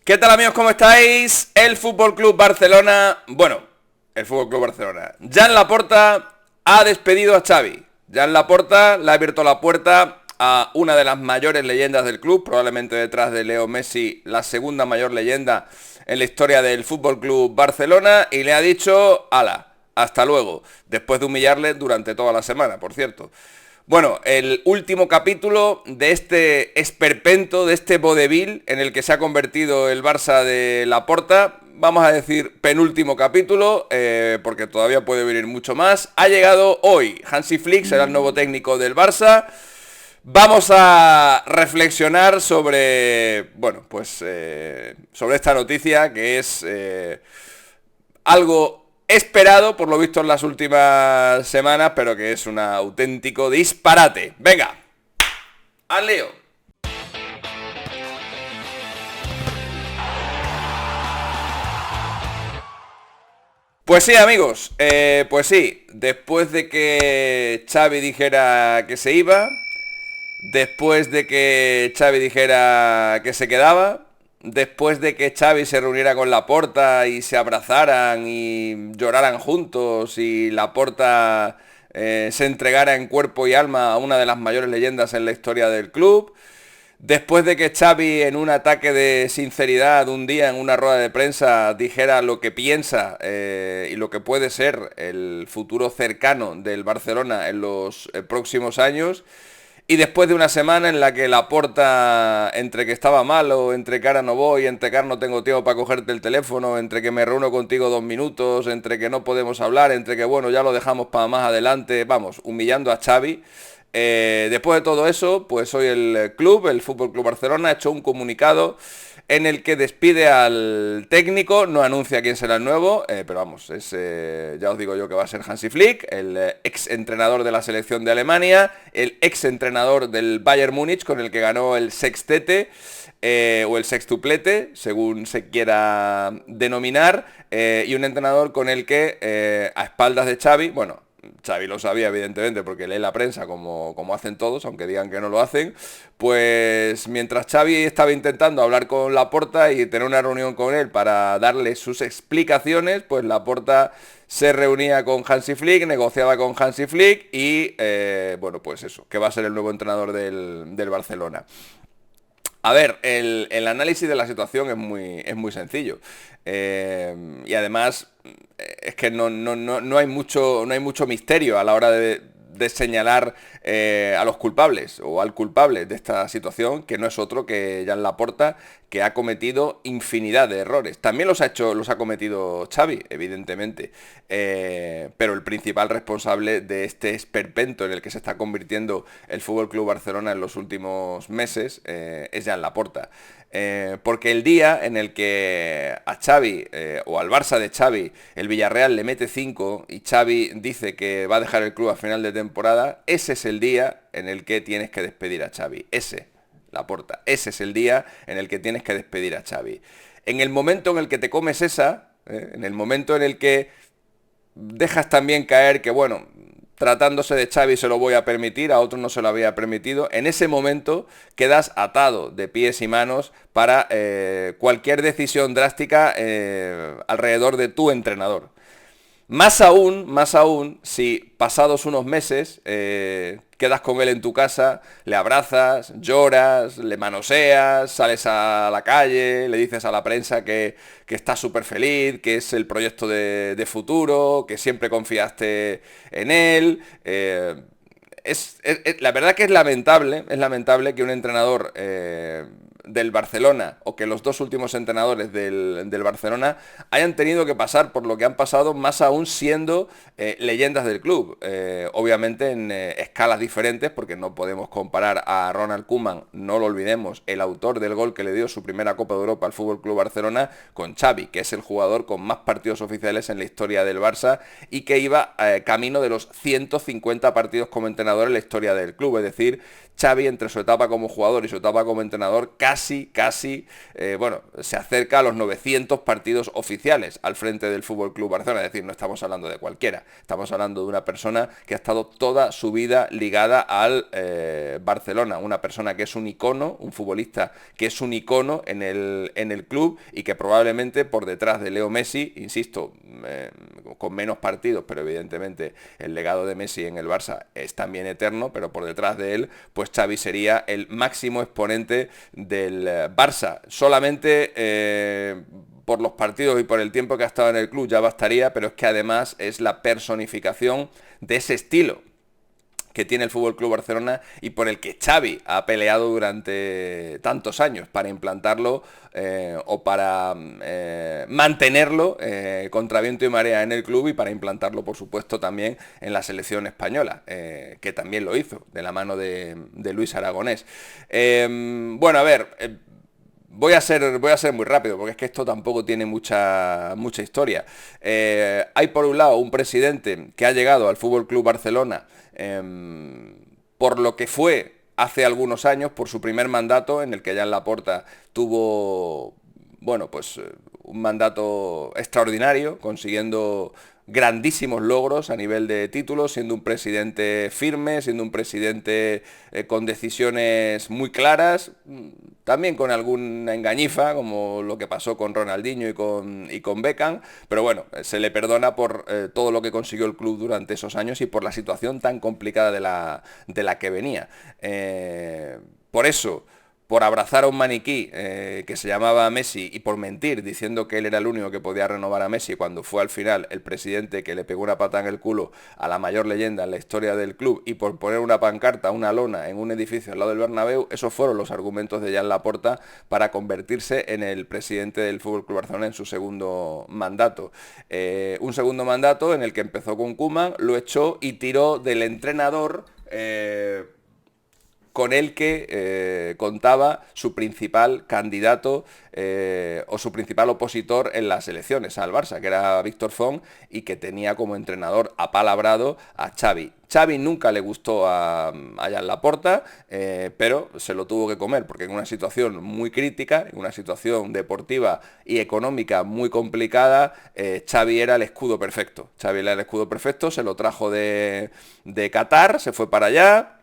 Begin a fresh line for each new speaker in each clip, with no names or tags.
¿Qué tal amigos? ¿Cómo estáis? El Fútbol Club Barcelona, el Fútbol Club Barcelona. Jan Laporta ha despedido a Xavi. Jan Laporta le ha abierto la puerta a una de las mayores leyendas del club, probablemente detrás de Leo Messi, la segunda mayor leyenda en la historia del Fútbol Club Barcelona, y le ha dicho, ala, hasta luego, después de humillarle durante toda la semana, por cierto. Bueno, el último capítulo de este esperpento, de este vodevil en el que se ha convertido el Barça de Laporta, vamos a decir penúltimo capítulo, porque todavía puede venir mucho más. Ha llegado hoy, Hansi Flick será el nuevo técnico del Barça. Vamos a reflexionar sobre, sobre esta noticia que es algo esperado, por lo visto en las últimas semanas, pero que es un auténtico disparate. Venga, al lío. Pues sí, amigos, pues sí, después de que Xavi dijera que se iba, después de que Xavi dijera que se quedaba, después de que Xavi se reuniera con Laporta y se abrazaran y lloraran juntos y Laporta se entregara en cuerpo y alma a una de las mayores leyendas en la historia del club, después de que Xavi en un ataque de sinceridad un día en una rueda de prensa dijera lo que piensa y lo que puede ser el futuro cercano del Barcelona en los próximos años. Y después de una semana en la que Laporta, entre que estaba malo, entre que ahora no voy, entre que ahora no tengo tiempo para cogerte el teléfono, entre que me reúno contigo 2 minutos, entre que no podemos hablar, entre que bueno, ya lo dejamos para más adelante, vamos, humillando a Xavi. Después de todo eso, pues hoy el club, el Fútbol Club Barcelona, ha hecho un comunicado en el que despide al técnico, no anuncia quién será el nuevo, pero vamos, ya os digo yo que va a ser Hansi Flick, el ex entrenador de la selección de Alemania, el ex entrenador del Bayern Múnich, con el que ganó el sextete, o el sextuplete, según se quiera denominar, y un entrenador con el que, a espaldas de Xavi, bueno, Xavi lo sabía evidentemente porque lee la prensa como hacen todos, aunque digan que no lo hacen, pues mientras Xavi estaba intentando hablar con Laporta y tener una reunión con él para darle sus explicaciones, pues Laporta se reunía con Hansi Flick, negociaba con Hansi Flick y, pues eso, que va a ser el nuevo entrenador del Barcelona. A ver, el análisis de la situación es muy sencillo. Y además es que no hay mucho misterio a la hora de señalar a los culpables o al culpable de esta situación, que no es otro que Jan Laporta, que ha cometido infinidad de errores. También los ha cometido Xavi, evidentemente, pero el principal responsable de este esperpento en el que se está convirtiendo el Fútbol Club Barcelona en los últimos meses es Jan Laporta. Porque el día en el que a Xavi o al Barça de Xavi el Villarreal le mete 5 y Xavi dice que va a dejar el club a final de temporada, ese es el día en el que tienes que despedir a Xavi. Laporta, ese es el día en el que tienes que despedir a Xavi. En el momento en el que te comes esa, en el momento en el que dejas también caer que, bueno, tratándose de Xavi se lo voy a permitir, a otros no se lo había permitido, en ese momento quedas atado de pies y manos para cualquier decisión drástica alrededor de tu entrenador. Más aún, si pasados unos meses quedas con él en tu casa, le abrazas, lloras, le manoseas, sales a la calle, le dices a la prensa que estás súper feliz, que es el proyecto de futuro, que siempre confiaste en él. La verdad que es lamentable que un entrenador del Barcelona, o que los dos últimos entrenadores del Barcelona hayan tenido que pasar por lo que han pasado, más aún siendo leyendas del club. Obviamente en escalas diferentes, porque no podemos comparar a Ronald Koeman, no lo olvidemos, el autor del gol que le dio su primera Copa de Europa al Fútbol Club Barcelona, con Xavi, que es el jugador con más partidos oficiales en la historia del Barça y que iba camino de los 150 partidos como entrenador en la historia del club. Es decir, Xavi, entre su etapa como jugador y su etapa como entrenador, casi, bueno, se acerca a los 900 partidos oficiales al frente del Fútbol Club Barcelona. Es decir, no estamos hablando de cualquiera, estamos hablando de una persona que ha estado toda su vida ligada al Barcelona, una persona que es un icono, un futbolista que es un icono en el club y que probablemente por detrás de Leo Messi, insisto, con menos partidos, pero evidentemente el legado de Messi en el Barça es también eterno, pero por detrás de él, pues Xavi sería el máximo exponente del Barça. Solamente por los partidos y por el tiempo que ha estado en el club ya bastaría, pero es que además es la personificación de ese estilo que tiene el Fútbol Club Barcelona y por el que Xavi ha peleado durante tantos años para implantarlo o para mantenerlo contra viento y marea en el club y para implantarlo, por supuesto, también en la selección española, que también lo hizo de la mano de Luis Aragonés. Bueno, a ver... Voy a ser muy rápido, porque es que esto tampoco tiene mucha historia. Hay por un lado un presidente que ha llegado al Fútbol Club Barcelona por lo que fue hace algunos años, por su primer mandato, en el que Joan Laporta tuvo, bueno, pues un mandato extraordinario, consiguiendo grandísimos logros a nivel de títulos, siendo un presidente firme, siendo un presidente con decisiones muy claras, también con alguna engañifa, como lo que pasó con Ronaldinho y con Beckham, pero bueno, se le perdona por todo lo que consiguió el club durante esos años y por la situación tan complicada de la que venía. Por eso, por abrazar a un maniquí que se llamaba Messi y por mentir diciendo que él era el único que podía renovar a Messi cuando fue al final el presidente que le pegó una pata en el culo a la mayor leyenda en la historia del club y por poner una pancarta, una lona en un edificio al lado del Bernabéu, esos fueron los argumentos de Joan Laporta para convertirse en el presidente del FC Barcelona en su segundo mandato. Un segundo mandato en el que empezó con Koeman, lo echó y tiró del entrenador con el que contaba su principal candidato o su principal opositor en las elecciones al Barça, que era Víctor Font, y que tenía como entrenador apalabrado a Xavi. Xavi nunca le gustó a Joan Laporta, pero se lo tuvo que comer, porque en una situación muy crítica, en una situación deportiva y económica muy complicada, Xavi era el escudo perfecto. Xavi era el escudo perfecto, se lo trajo de Qatar, se fue para allá,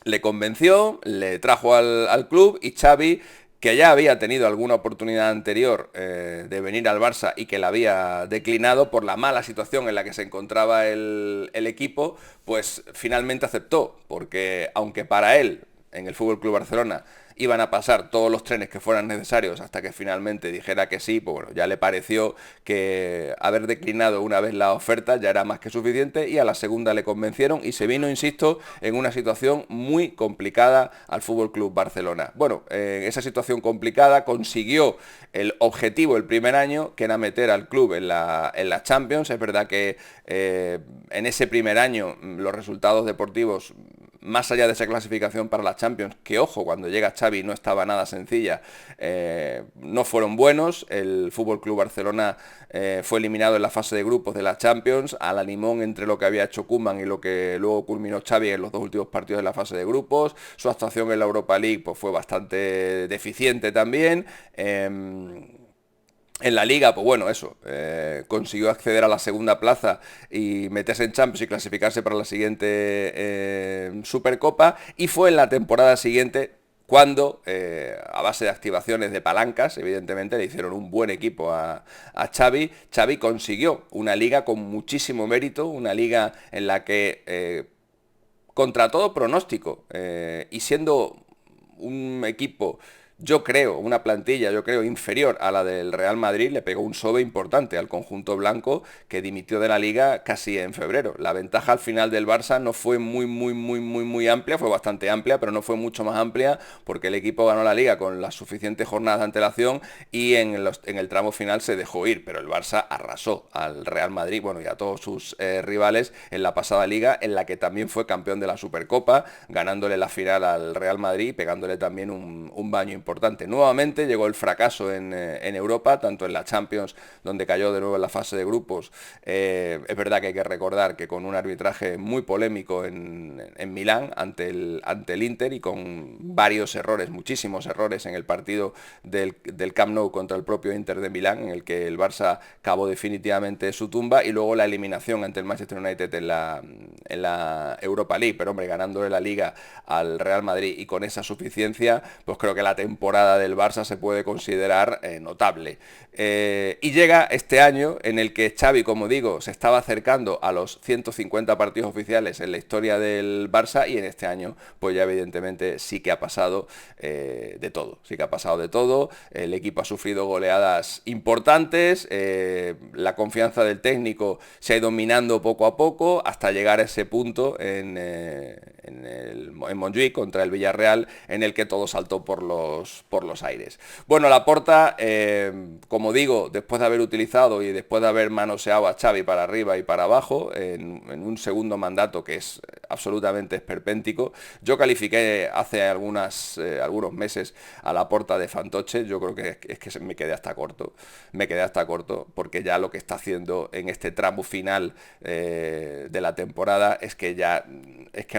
le convenció, le trajo al club y Xavi, que ya había tenido alguna oportunidad anterior de venir al Barça y que la había declinado por la mala situación en la que se encontraba el equipo, pues finalmente aceptó, porque aunque para él, en el FC Barcelona, iban a pasar todos los trenes que fueran necesarios hasta que finalmente dijera que sí, pues bueno, ya le pareció que haber declinado una vez la oferta ya era más que suficiente y a la segunda le convencieron y se vino, insisto, en una situación muy complicada al FC Barcelona. Bueno, en esa situación complicada consiguió el objetivo el primer año, que era meter al club en la Champions. Es verdad que en ese primer año los resultados deportivos, más allá de esa clasificación para la Champions, que ojo, cuando llega Xavi no estaba nada sencilla, no fueron buenos. El FC Barcelona fue eliminado en la fase de grupos de la Champions, a la limón entre lo que había hecho Koeman y lo que luego culminó Xavi en los dos últimos partidos de la fase de grupos. Su actuación en la Europa League pues, fue bastante deficiente también. En la Liga, pues bueno, eso, consiguió acceder a la segunda plaza y meterse en Champions y clasificarse para la siguiente Supercopa, y fue en la temporada siguiente cuando, a base de activaciones de palancas, evidentemente le hicieron un buen equipo a Xavi. Xavi consiguió una Liga con muchísimo mérito, una Liga en la que, contra todo pronóstico, y siendo un equipo, yo creo, una plantilla, yo creo, inferior a la del Real Madrid, le pegó un sobe importante al conjunto blanco, que dimitió de la Liga casi en febrero. La ventaja al final del Barça no fue muy amplia, fue bastante amplia, pero no fue mucho más amplia, porque el equipo ganó la Liga con las suficientes jornadas de antelación y en el tramo final se dejó ir, pero el Barça arrasó al Real Madrid, bueno, y a todos sus rivales en la pasada Liga, en la que también fue campeón de la Supercopa, ganándole la final al Real Madrid, pegándole también un baño importante importante. Nuevamente llegó el fracaso en Europa, tanto en la Champions, donde cayó de nuevo en la fase de grupos. Es verdad que hay que recordar que con un arbitraje muy polémico en Milán ante el Inter y con varios errores, muchísimos errores en el partido del Camp Nou contra el propio Inter de Milán, en el que el Barça cavó definitivamente su tumba, y luego la eliminación ante el Manchester United en la Europa League, pero hombre, ganándole la Liga al Real Madrid y con esa suficiencia, pues creo que la temporada del Barça se puede considerar notable. Y llega este año en el que Xavi, como digo, se estaba acercando a los 150 partidos oficiales en la historia del Barça, y en este año pues ya evidentemente sí que ha pasado de todo, sí que ha pasado de todo. El equipo ha sufrido goleadas importantes, la confianza del técnico se ha ido minando poco a poco hasta llegar a ese punto en Montjuic contra el Villarreal, en el que todo saltó por los aires. Bueno, Laporta, como digo, después de haber utilizado y después de haber manoseado a Xavi para arriba y para abajo en un segundo mandato que es absolutamente esperpéntico, yo califiqué hace algunos meses a Laporta de fantoche. Yo creo que es que me quedé hasta corto, porque ya lo que está haciendo en este tramo final de la temporada es que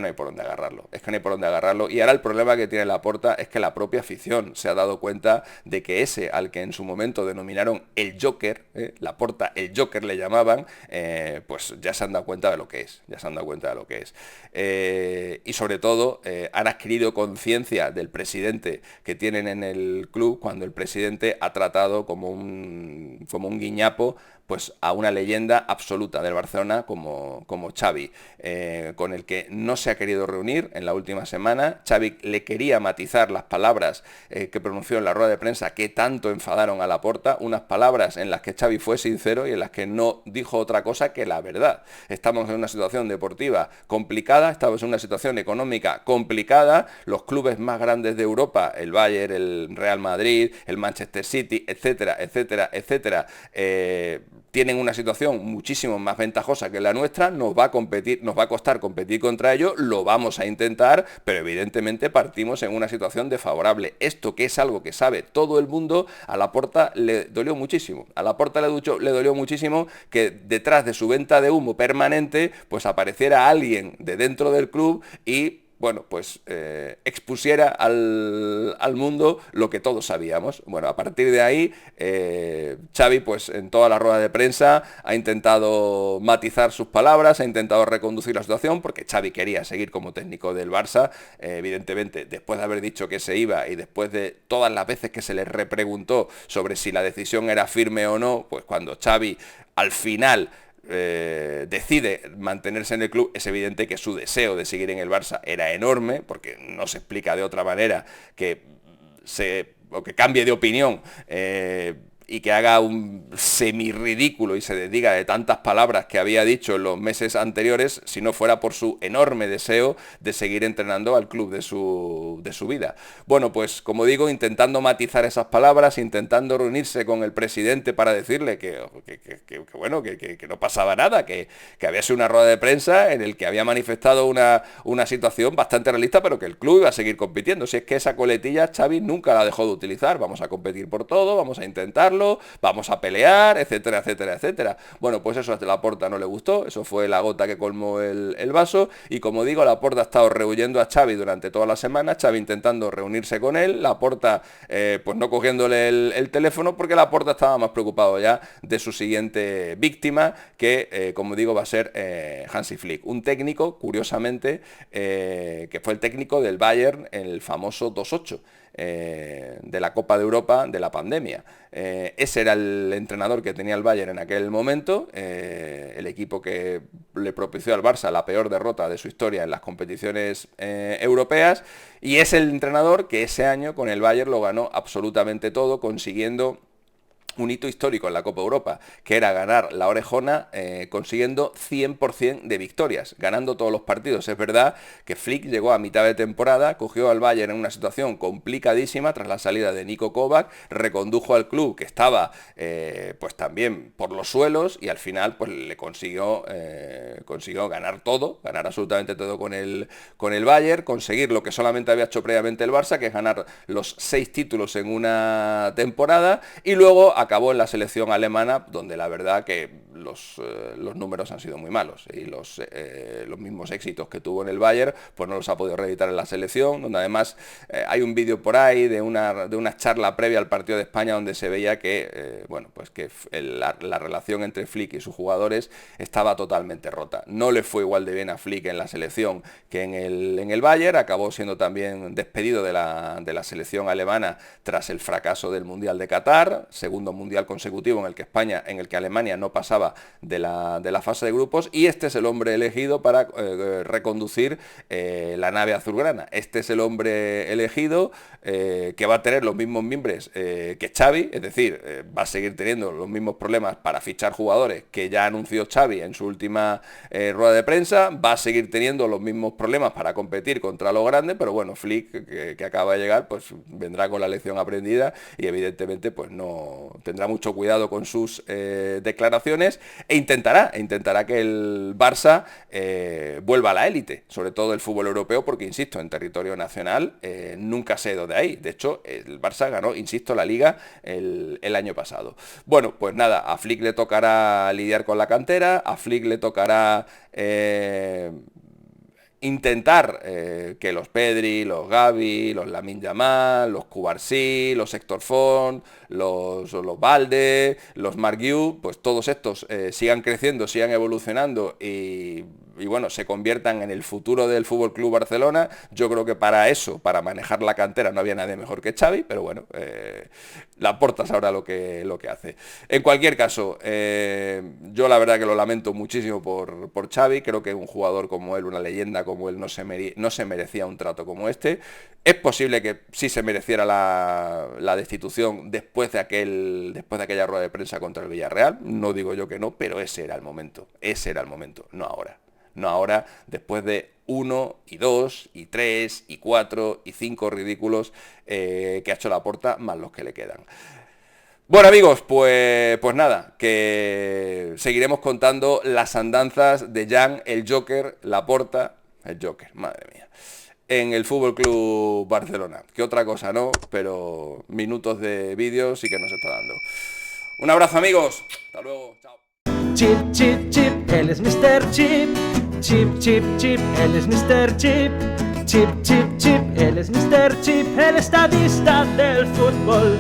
no hay por dónde agarrarlo, y ahora el problema que tiene Laporta es que la propia afición se ha dado cuenta de que ese al que en su momento denominaron el Joker, Laporta el Joker le llamaban, pues ya se han dado cuenta de lo que es, y sobre todo han adquirido conciencia del presidente que tienen en el club, cuando el presidente ha tratado como un guiñapo pues a una leyenda absoluta del Barcelona como Xavi, con el que no se ha querido reunir en la última semana. Xavi le quería matizar las palabras que pronunció en la rueda de prensa que tanto enfadaron a Laporta, unas palabras en las que Xavi fue sincero y en las que no dijo otra cosa que la verdad. Estamos en una situación deportiva complicada, estamos en una situación económica complicada, los clubes más grandes de Europa, el Bayern, el Real Madrid, el Manchester City, etcétera, tienen una situación muchísimo más ventajosa que la nuestra. Nos va a costar competir contra ellos, lo vamos a intentar, pero evidentemente partimos en una situación desfavorable. Esto, que es algo que sabe todo el mundo, a Laporta le dolió muchísimo. A Laporta le dolió muchísimo que detrás de su venta de humo permanente pues apareciera alguien de dentro del club y bueno, pues expusiera al mundo lo que todos sabíamos. Bueno, a partir de ahí, Xavi, pues en toda la rueda de prensa ha intentado matizar sus palabras, ha intentado reconducir la situación, porque Xavi quería seguir como técnico del Barça. Evidentemente, después de haber dicho que se iba y después de todas las veces que se le repreguntó sobre si la decisión era firme o no, pues cuando Xavi al final decide mantenerse en el club, es evidente que su deseo de seguir en el Barça era enorme, porque no se explica de otra manera que cambie de opinión y que haga un semi-ridículo y se desdiga de tantas palabras que había dicho en los meses anteriores, si no fuera por su enorme deseo de seguir entrenando al club de su vida. Bueno, pues como digo, intentando matizar esas palabras, intentando reunirse con el presidente para decirle que no pasaba nada, que había sido una rueda de prensa en el que había manifestado una situación bastante realista, pero que el club iba a seguir compitiendo. Si es que esa coletilla Xavi nunca la dejó de utilizar: vamos a competir por todo, vamos a intentarlo, vamos a pelear, etcétera. Bueno, pues eso a Laporta no le gustó, eso fue la gota que colmó el vaso, y como digo, Laporta ha estado rehuyendo a Xavi durante toda la semana, Xavi intentando reunirse con él, Laporta pues no cogiéndole el teléfono, porque Laporta estaba más preocupado ya de su siguiente víctima, que como digo va a ser Hansi Flick, un técnico, curiosamente, que fue el técnico del Bayern en el famoso 2-8 de la Copa de Europa de la pandemia. Ese era el entrenador que tenía el Bayern en aquel momento, el equipo que le propició al Barça la peor derrota de su historia en las competiciones europeas, y es el entrenador que ese año con el Bayern lo ganó absolutamente todo, consiguiendo un hito histórico en la Copa Europa, que era ganar la Orejona consiguiendo 100% de victorias, ganando todos los partidos. Es verdad que Flick llegó a mitad de temporada, cogió al Bayern en una situación complicadísima tras la salida de Niko Kovac, recondujo al club que estaba pues también por los suelos y al final pues le consiguió ganar todo, ganar absolutamente todo con el Bayern, conseguir lo que solamente había hecho previamente el Barça, que es ganar los 6 títulos en una temporada, y luego acabó en la selección alemana, donde la verdad que los números han sido muy malos y los mismos éxitos que tuvo en el Bayern pues no los ha podido reeditar en la selección, donde además hay un vídeo por ahí de una charla previa al partido de España donde se veía que la relación entre Flick y sus jugadores estaba totalmente rota. No le fue igual de bien a Flick en la selección que en el Bayern, acabó siendo también despedido de la selección alemana tras el fracaso del Mundial de Qatar, segundo mundial consecutivo en el que Alemania no pasaba de la fase de grupos, y este es el hombre elegido para reconducir la nave azulgrana. Este es el hombre elegido que va a tener los mismos mimbres que Xavi, es decir, va a seguir teniendo los mismos problemas para fichar jugadores que ya anunció Xavi en su última rueda de prensa, va a seguir teniendo los mismos problemas para competir contra los grandes, pero bueno, Flick, que acaba de llegar, pues vendrá con la lección aprendida y evidentemente pues no tendrá mucho cuidado con sus declaraciones e intentará que el Barça vuelva a la élite, sobre todo el fútbol europeo, porque insisto, en territorio nacional nunca se ha ido de ahí. De hecho, el Barça ganó, insisto, la Liga el año pasado. Bueno, pues nada, a Flick le tocará lidiar con la cantera, a Flick le tocará intentar que los Pedri, los Gavi, los Lamine Yamal, los Cubarsí, los Héctor Font, los Balde, los Marc Guiu, pues todos estos sigan creciendo, sigan evolucionando y bueno, se conviertan en el futuro del Fútbol Club Barcelona. Yo creo que para eso, para manejar la cantera, no había nadie mejor que Xavi, pero bueno, Laporta sabrá lo que hace. En cualquier caso, yo la verdad que lo lamento muchísimo por Xavi. Creo que un jugador como él, una leyenda como él, no se merecía un trato como este. Es posible que sí se mereciera la destitución después de aquella rueda de prensa contra el Villarreal. No digo yo que no, pero ese era el momento, no ahora. No ahora, después de 1, y 2, y 3, y 4, y 5 ridículos que ha hecho Laporta, más los que le quedan. Bueno amigos, pues nada, que seguiremos contando las andanzas de Jan, el Joker, Laporta, el Joker, madre mía, en el Fútbol Club Barcelona. Que otra cosa no, pero minutos de vídeos sí que nos está dando. Un abrazo amigos, hasta luego, chao.
Chip, chip, chip, él es Mr. Chip. Chip, chip, chip, él es Mr. Chip. Chip, chip, chip, él es Mr. Chip, el estadista del fútbol.